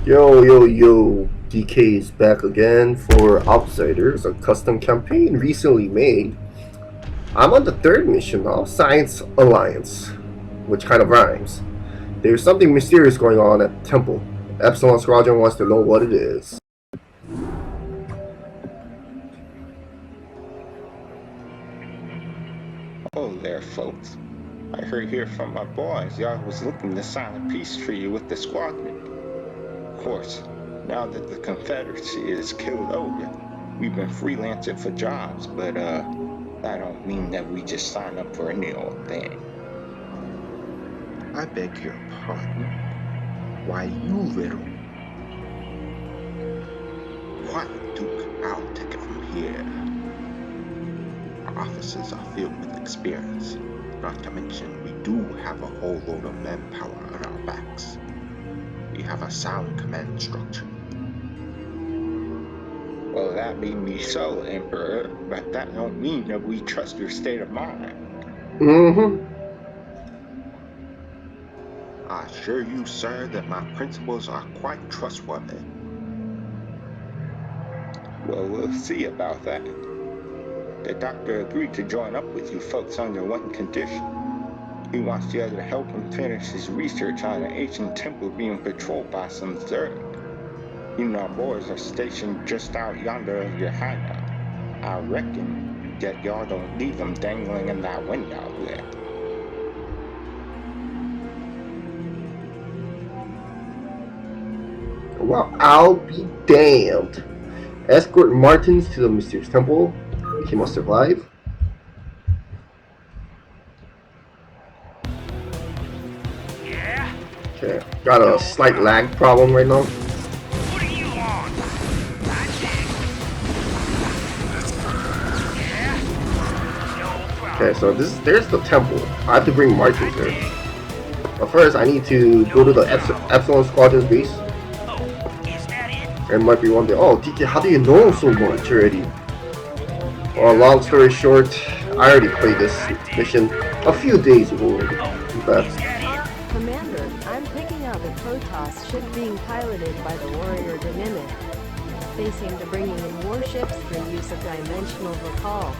Yo, DK is back again for Outsiders, a custom campaign recently made. I'm on the third mission now, Science Alliance, which kind of rhymes. There's something mysterious going on at the temple. Epsilon Squadron wants to know what it is. Oh there, folks. I heard here from my boys y'all was looking to sign a peace treaty with the Squadron. Of course, now that the Confederacy is killed over, we've been freelancing for jobs, but that don't mean that we just sign up for any old thing. I beg your pardon? Why, you little... Quiet, Duke. I'll take it from here. Our officers are filled with experience. Not to mention, we do have a whole load of manpower on our backs. We have a sound command structure. Well, that may be so, Emperor, but that don't mean that we trust your state of mind. I assure you, sir, that my principles are quite trustworthy. Well, we'll see about that. The doctor agreed to join up with you folks under one condition. He wants you to help him finish his research on an ancient temple being patrolled by some Zerg. You and our boys are stationed just out yonder of your hideout. I reckon that y'all don't leave them dangling in that window there. Well, I'll be damned. Escort Martins to the mysterious temple. He must survive. Yeah? Okay, got a slight lag problem right now. What do you want? I dig. Yeah? No problem. Okay, so there's the temple. I have to bring Martins there. But first, I need to go to the Epsilon Squadron's base. Oh, is that it? There might be one day. Oh, DK, how do you know so much already? Well, long story short, I already played this mission a few days ago already. In fact, Commander, I'm picking up a Protoss ship being piloted by the warrior Danimoth. They seem to bringing in warships through use of dimensional recall.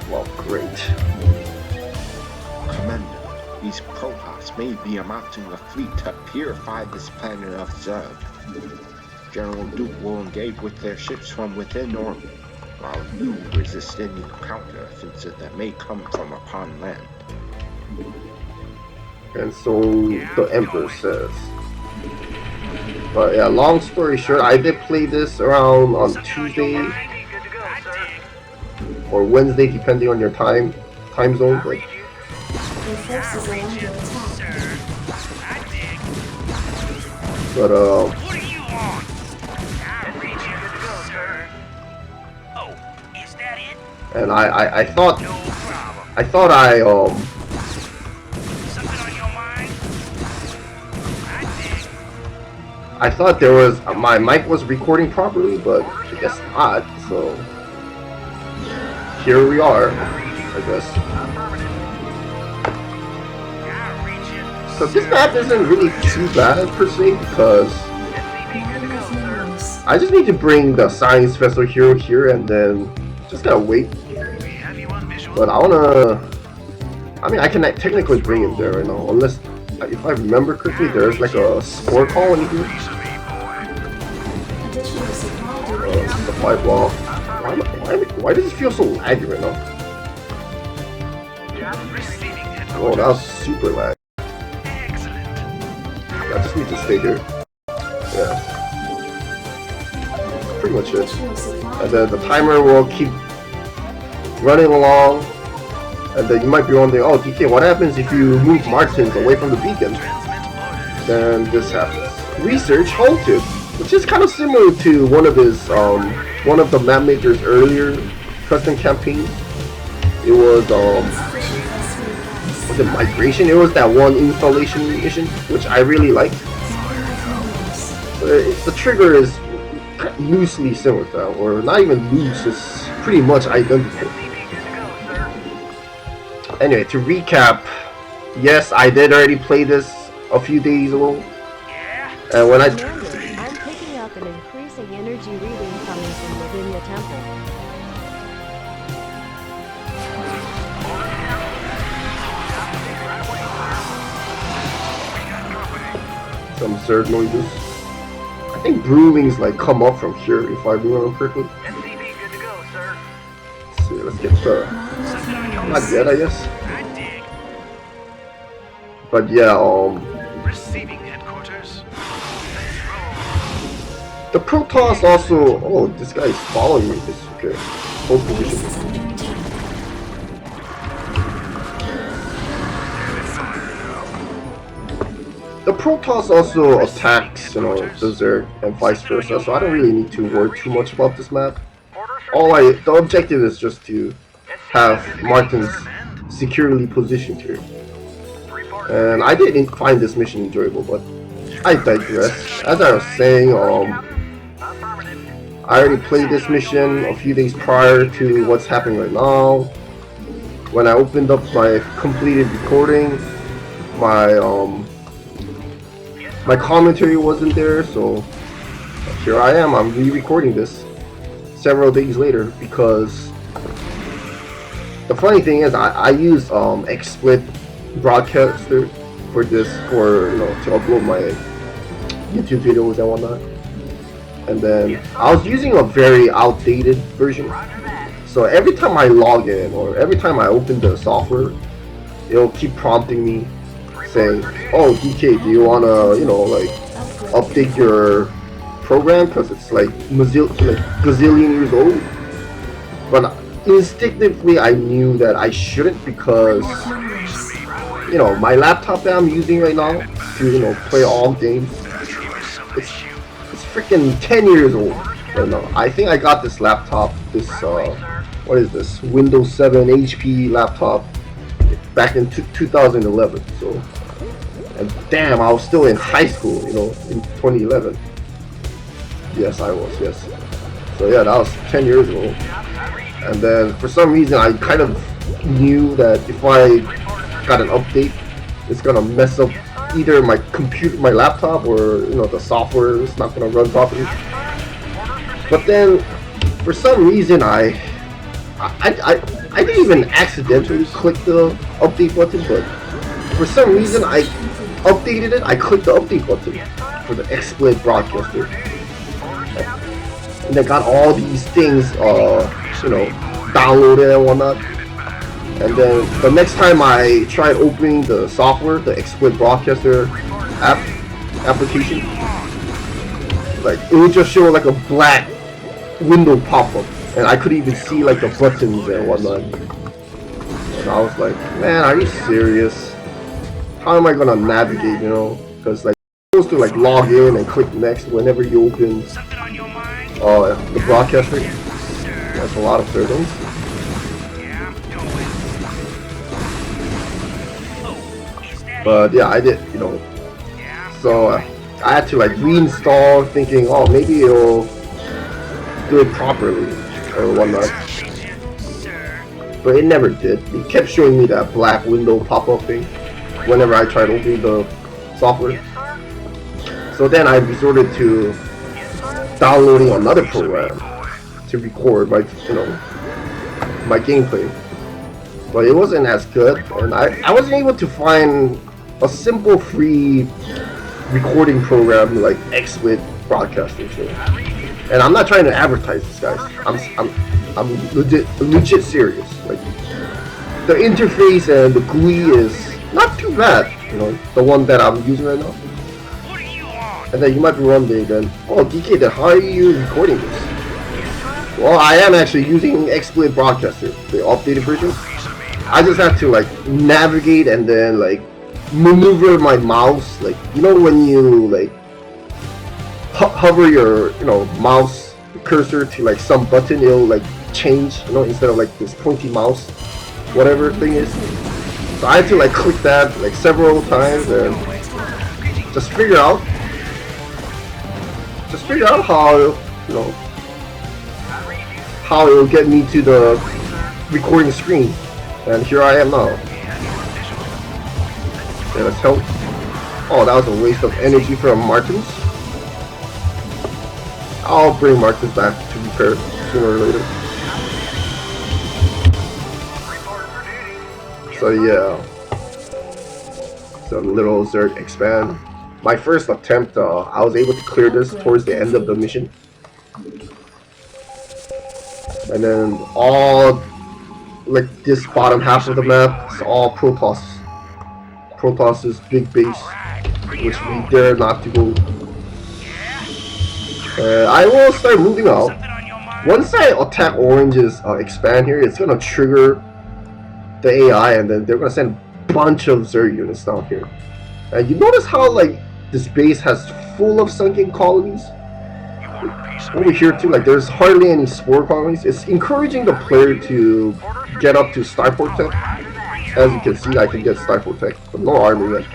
well, great. Commander, these Protoss may be amounting a fleet to purify this planet of Zerg. General Duke will engage with their ships from within orbit, while you resist any counter-offensive that may come from upon land. And so the Emperor says. But yeah, long story short, I did play this around on Tuesday or Wednesday, depending on your time zone. But Your forces are under attack. Sir, I dig. but What do you want? I read you, sir. Oh, is that it? and I thought No problem. I thought I Something on your mind? I dig. I thought there was my mic was recording properly, but I guess not. So here we are, I guess. I read you. So this map isn't really too bad per se because I just need to bring the science vessel hero here and then just gotta wait. We have you on visual. But I mean I can technically bring him there right now, unless if I remember correctly there's like a spore call in here. Additional supply Supply block. Why does it feel so laggy right now? Receiving it. Oh, that was super lag. Excellent. I just need to stay here. Yeah. Pretty much it. Additional supply And then the timer will keep running along. And then you might be wondering, oh DK, what happens if you move Martins away from the beacon? Then this happens. Research halted, which is kind of similar to one of his one of the map maker's earlier custom campaigns. It was it migration? It was that one installation mission, which I really liked. The trigger is loosely similar to that, or not even loose, it's pretty much identical. Anyway, to recap, yes, I did already play this a few days ago. Yeah? And when I Commander, I'm picking up an increasing energy reading coming from within the temple. some absurd noises. I think brewlings like come up from here if I remember correctly. SCP good to go, sir. Let's see, let's get the not yet I guess. I dig. But yeah, Receiving headquarters. the Protoss also oh this guy is following me. This okay. Hold Base position. is under attack. The Protoss also attacks, you know, Desert and vice versa, so I don't really need to worry too much about this map. The objective is just to have Martins securely positioned here. And I didn't find this mission enjoyable, but I digress. As I was saying, I already played this mission a few days prior to what's happening right now. When I opened up my completed recording, my commentary wasn't there, so here I am. I'm re-recording this several days later because the funny thing is I used XSplit broadcaster for this to upload my YouTube videos and whatnot. And then I was using a very outdated version. So every time I log in or every time I open the software, it'll keep prompting me saying, "Oh, DK, do you wanna, update your program because it's like gazillion years old?" But instinctively, I knew that I shouldn't because, my laptop that I'm using right now to, play all games, it's freaking 10 years old right now. I think I got this laptop, what is this, Windows 7 HP laptop back in 2011, so, and damn, I was still in high school, in 2011. Yes, I was, yes. So yeah, that was 10 years ago. And then for some reason, I kind of knew that if I got an update, it's gonna mess up either my computer, my laptop, or the software is not gonna run properly. But then, for some reason, I didn't even accidentally click the update button, but for some reason I updated it. I clicked the update button for the XSplit broadcaster, and I got all these things, downloaded and whatnot. And then the next time I tried opening the software, the XSplit broadcaster application, like it would just show like a black window pop up. And I couldn't even see like the buttons and whatnot. And I was like, man, are you serious? How am I gonna navigate, Because like you're supposed to like log in and click next whenever you open the broadcaster. That's a lot of settings. But yeah, I did, So I had to like reinstall, thinking, oh, maybe it'll do it properly or whatnot, but it never did. It kept showing me that black window pop-up thing whenever I tried opening the software. So then I resorted to downloading another program to record my gameplay, but it wasn't as good, and I wasn't able to find a simple free recording program like XSplit broadcaster. And I'm not trying to advertise this, guys. I'm legit serious. Like the interface and the GUI is not too bad. The one that I'm using right now. And then you might be wondering, then, oh DK, then how are you recording this? Well, I am actually using XSplit broadcaster, the updated version. I just have to like navigate and then like maneuver my mouse, like when you like hover your mouse cursor to like some button, it'll like change, instead of like this pointy mouse whatever thing is. So I had to like click that like several times and just figure out how it'll get me to the recording screen. And here I am now. Yeah, let's help. Oh, that was a waste of energy from Martins. I'll bring Martins back to repair sooner or later. So yeah. So little Zerg expand. My first attempt, I was able to clear this towards the end of the mission. And then all, like this bottom half of the map, is all Protoss. Protoss's big base, which we dare not to go. I will start moving out. Once I attack Orange's expand here, it's gonna trigger the AI, and then they're gonna send a bunch of Zerg units down here. And you notice how like this base has full of sunken colonies? Over here too, like there's hardly any spore colonies. It's encouraging the player to get up to Starport Tech. As you can see, I can get Starport Tech, but no army yet.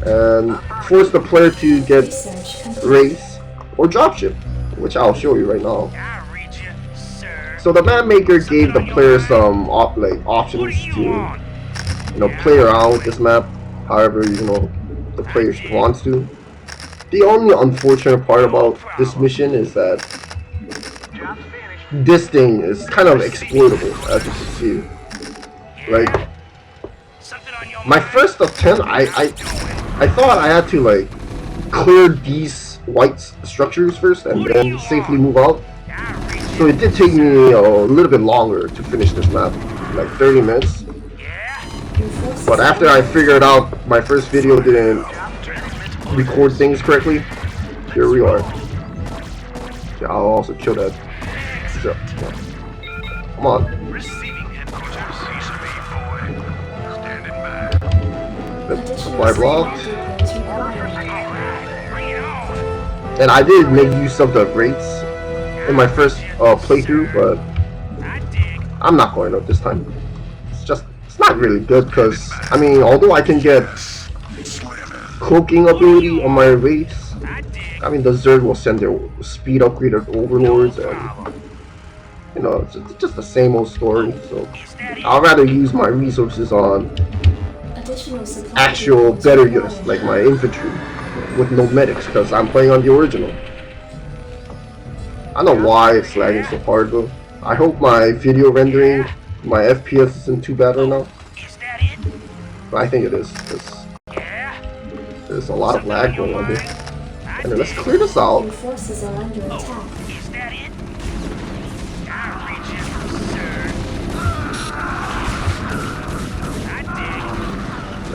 And force the player to get race or dropship, which I'll show you right now. So the map maker gave the player some options to play around with this map however the player wants to. The only unfortunate part about this mission is that this thing is kind of exploitable, as you can see. Like my first attempt, I thought I had to like clear these white structures first and then safely move out. So it did take me a little bit longer to finish this map, like 30 minutes. But after I figured out my first video didn't record things correctly, here we are. Yeah, I'll also kill that. So, yeah. Come on. Supply blocked. And I did make use of the rates in my first playthrough, but I'm not going up this time. It's not really good because, I mean, although I can get cloaking ability on my rates, I mean, the Zerg will send their speed upgraded overlords, and it's just the same old story. So I'd rather use my resources on actual better units like my infantry with no medics, because I'm playing on the original. I don't know why it's lagging so hard though. I hope my video rendering, my FPS isn't too bad right now. But I think it is, because there's a lot of lag going on here. And then let's clear this out. Your forces are under attack.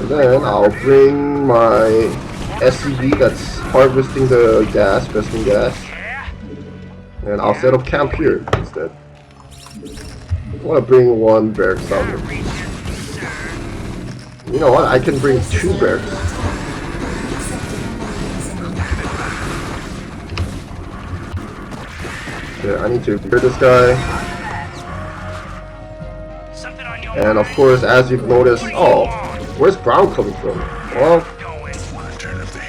And then I'll bring my SCV that's harvesting the gas, vesting gas. And I'll set up camp here instead. I want to bring one barracks down here. You know what? I can bring 2 barracks. Yeah, I need to clear this guy. And of course, as you've noticed, oh, where's Brown coming from? Well,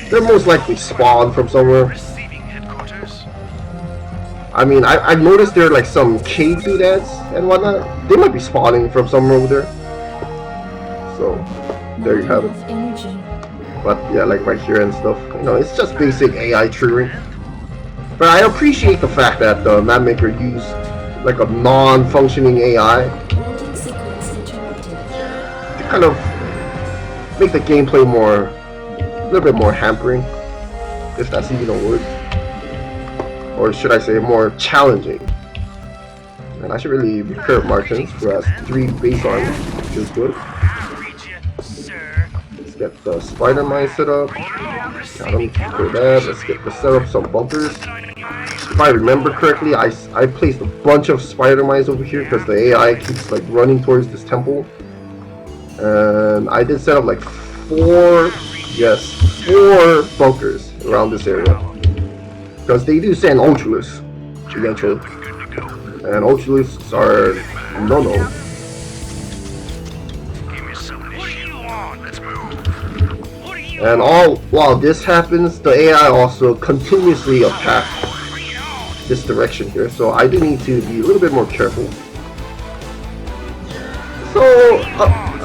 they're most likely spawned from somewhere. I mean, I've noticed there are like some cave doodads and whatnot. They might be spawning from somewhere over there. So, there you have it. But yeah, like right here and stuff. It's just basic AI triggering. But I appreciate the fact that the map maker used like a non-functioning AI to kind of make the gameplay a little bit more hampering, if that's even a word. Or should I say more challenging. And I should really repair Martins, who has 3 base armor, which is good. Let's get the spider mine set up. Got him, clear that. Let's set up some bunkers. If I remember correctly, I placed a bunch of spider mines over here because the AI keeps like running towards this temple. And I did set up like 4 bunkers around this area. Because they do send Ultralists eventually. And Ultralists are no-no. And while this happens, the AI also continuously attacks this direction here. So I do need to be a little bit more careful. So,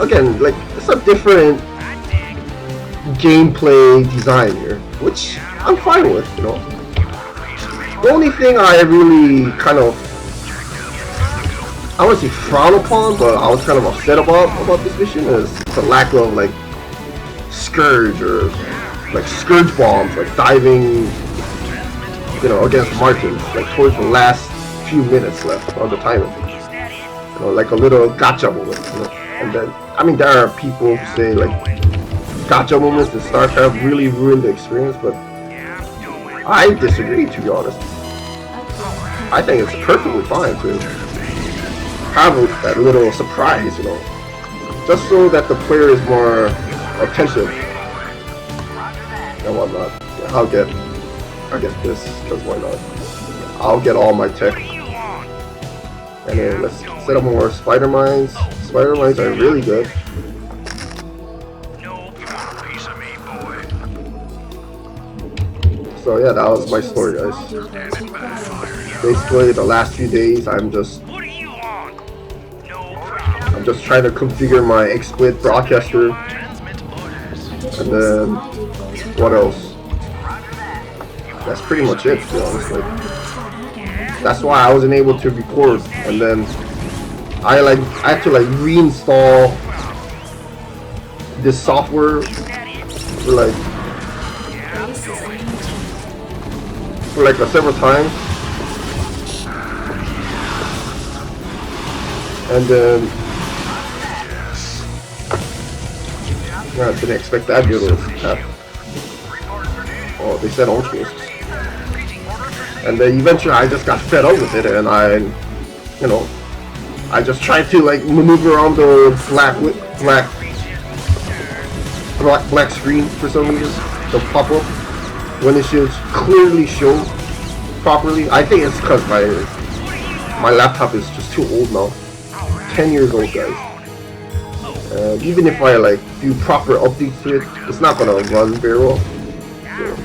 again, like, it's a different gameplay design here, which I'm fine with, you know. The only thing I really kind of, I wouldn't say frown upon, but I was kind of upset about this mission is the lack of like Scourge or like Scourge bombs, like diving, you know, against Martins, like towards the last few minutes left on the timer. You know, like a little gotcha moment, you know. And then, I mean, there are people who say like gotcha moments in StarCraft really ruin the experience, but I disagree, to be honest. I think it's perfectly fine to have that little surprise, you know, just so that the player is more attentive and whatnot. I'll get this, because why not? I'll get all my tech. And then let's set up more spider mines. Spider mines are really good. So yeah, that was my story, guys. Basically, the last few days, I'm just trying to configure my XSplit broadcaster. And then, what else? That's pretty much it, to be honest. Like, that's why I wasn't able to record. And then, I had to like reinstall this software for like several times. And then, I didn't expect that to happen. Oh, they said orange games. And then eventually I just got fed up with it, and I just tried to like maneuver around the black screen for some reason. The pop-up when it should clearly show properly. I think it's because my laptop is just too old now. 10 years old, guys. Even if I like do proper updates to it, it's not gonna run very well. So,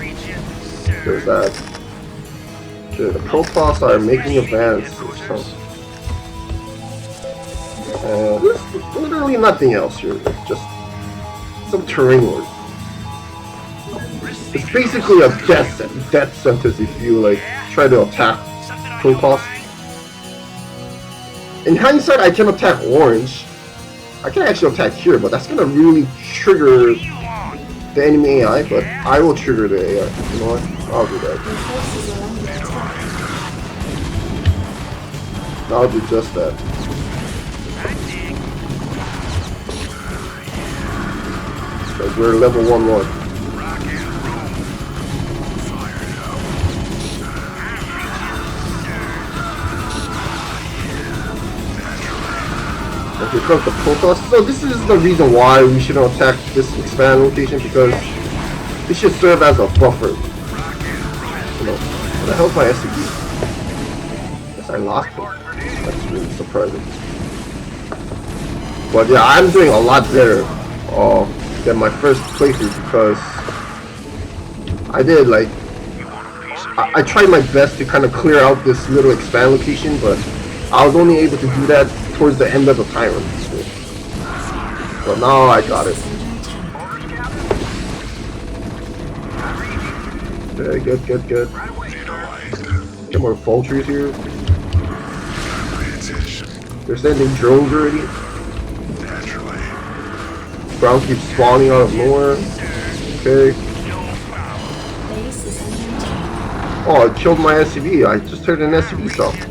there's that. The Protoss are making advances. There's literally nothing else here. Just some terrain work. It's basically a death sentence if you like try to attack Protoss. In hindsight, I can attack orange. I can actually attack here, but that's gonna really trigger the enemy AI, but I will trigger the AI. You know what? I'll do that. I'll do just that. Because we're level 1-1. Here comes the Protoss. So this is the reason why we shouldn't attack this expand location, because it should serve as a buffer. You know, what the hell's my SCP? Guess I lost it. That's really surprising. But yeah, I'm doing a lot better than my first playthrough, because I did like I tried my best to kind of clear out this little expand location, but I was only able to do that towards the end of the timer. But now I got it. Okay, good. Get more vultures here. They're sending drones already. Ground keeps spawning out of nowhere. Okay. Oh, it killed my SCV. I just heard an SCV sound.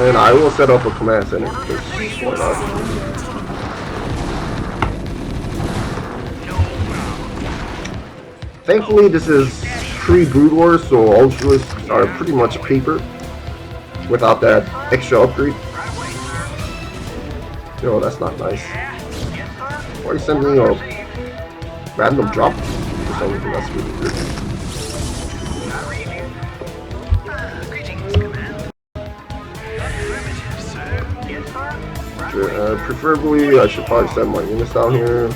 And I will set up a command center. Why not? Thankfully, this is pre-Brood Wars, so Ultras are pretty much paper without that extra upgrade. Yo, that's not nice. Why are you sending a random drop or something? That's really weird. Preferably, I should probably send my units down here.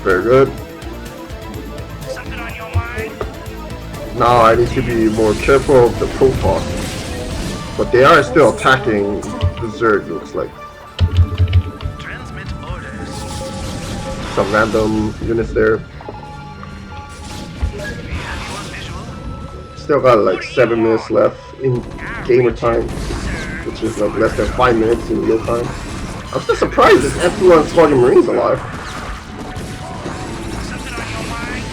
Very good. Now I need to be more careful of the Protoss. But they are still attacking the Zerg, looks like. Transmit orders. Some random units there. Still got like 7 minutes left in gamer time, which is like less than 5 minutes in real time. I'm still surprised this Epsilon Squadron Marine's alive. Something on your mind?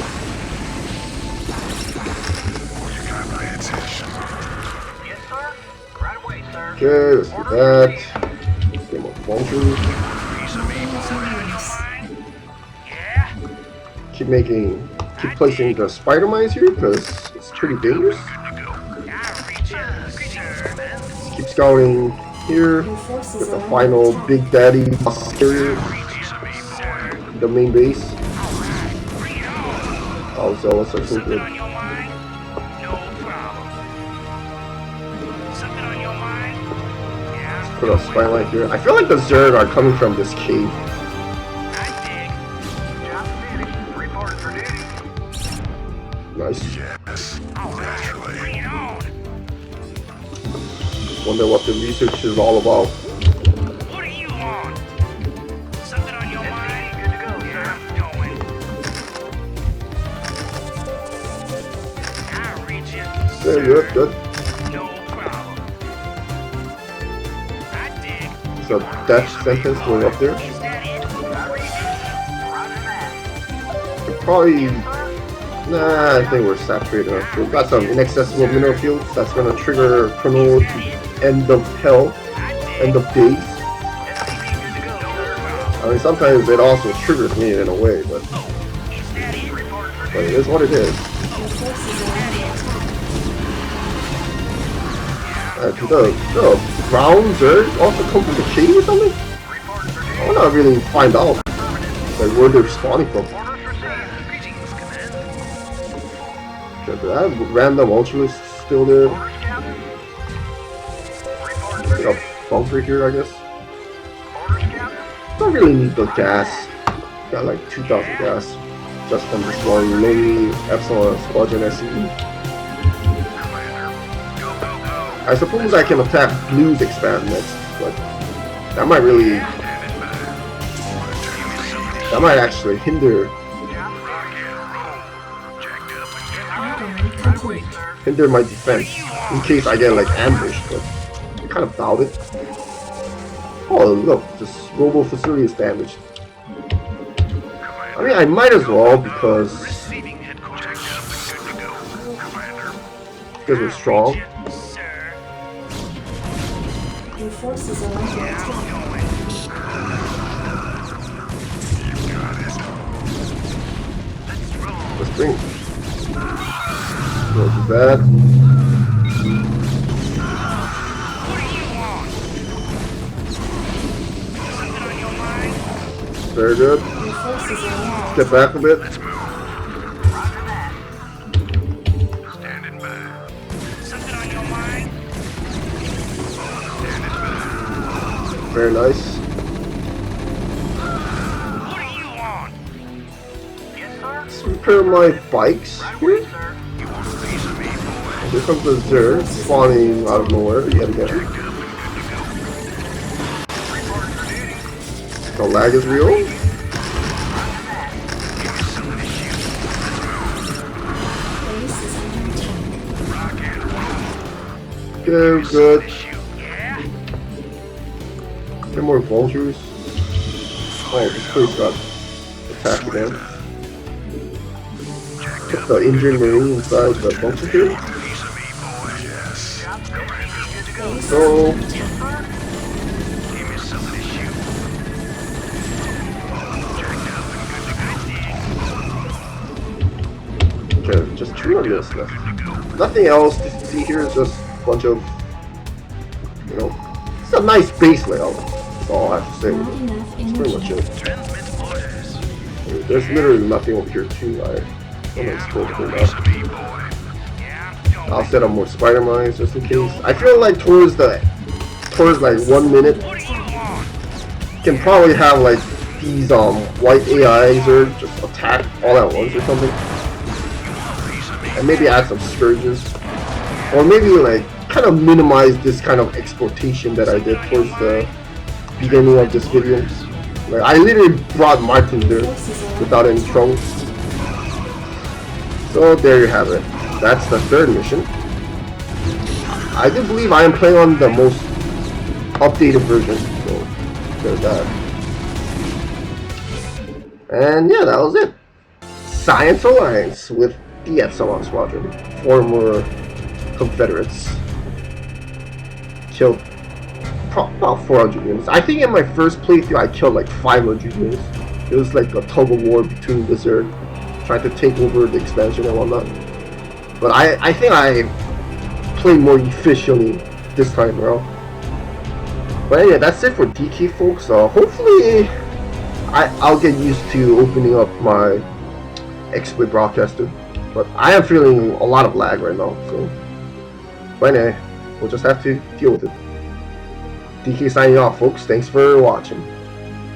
Yes, sir. Right away, sir. Okay, let's do that. Get more vultures. Yeah? Keep placing the spider mines here because it's pretty dangerous. I'll reach you, sir. Keep scouting here. Your forces Get the are final under attack. Big Daddy carrier, the main base. Oh, Zealous are so Something good. on your mind? No problem. Something on your mind? Yeah. Put a spy line here. I feel like the Zerg are coming from this cave. I dig. Job finished. Reported for duty. Nice. All right. Bring it on. Wonder what the research is all about. What do you want? Something on your mind? Good to go, sir. Going. I'll reach you. Very good, good. No problem. I dig. So death sentence going up there. Is that it? I reach you. Roger that. Probably. Nah, I think we're saturated. We've got some inaccessible mineral fields that's gonna trigger Chrono to end of hell, end of days. I mean, sometimes it also triggers me in a way, but it is what it is. Your forces are under attack. Do the brown Zerg also come from the cave or something? I wanna really find out like where they're spawning from. Okay, do I have random ultralists still there? Like a bunker here, I guess. Don't really need the gas. Got like 2,000 gas just from this one lonely Epsilon Squadron SE. I suppose I can attack Blue's expand next, but that might really, that might actually hinder my defense in case I get like ambushed, but I kind of doubt it. Oh look, this robo facility is damaged. I mean, I might as well because we're strong. Your forces are under attack. Let's bring. Go to that. Very good. Your forces are under Step back a bit. Standing by. Something on your mind? Very nice. What do you want? Yes, sir. Let's repair my bikes here. Here comes the Zerg spawning out of nowhere yet again. The lag is real. base is under attack. Good, good. Get more vultures. Oh, this place got attacked again. Put the injured marine inside the bunker here. So, okay, just 2 of this left. Nothing else to see here, is just a bunch of, you know, it's a nice base layout. That's all I have to say. Not enough That's pretty much energy. it. There's literally nothing over here too. I'm gonna explore the thing out. I'll set up more spider mines just in case. I feel like towards like 1 minute, can probably have like these white AIs or just attack all at once or something. and maybe add some scourges, or maybe like kind of minimize this kind of exploitation that I did towards the beginning of this video. Like, I literally brought Martin there without any trouble. So there you have it. That's the third mission. I do believe I am playing on the most updated version, so there's that. And yeah, that was it. Science Alliance with the Epsilon Squadron. Former Confederates. Killed about 400 units. I think in my first playthrough I killed like 500 units. It was like a tug of war between the Zerg, trying to take over the expansion and whatnot. But I think I played more efficiently this time around. But anyway, that's it for DK, folks. Hopefully I'll get used to opening up my exploit broadcaster. But I am feeling a lot of lag right now, so. But anyway, we'll just have to deal with it. DK signing off, folks. Thanks for watching.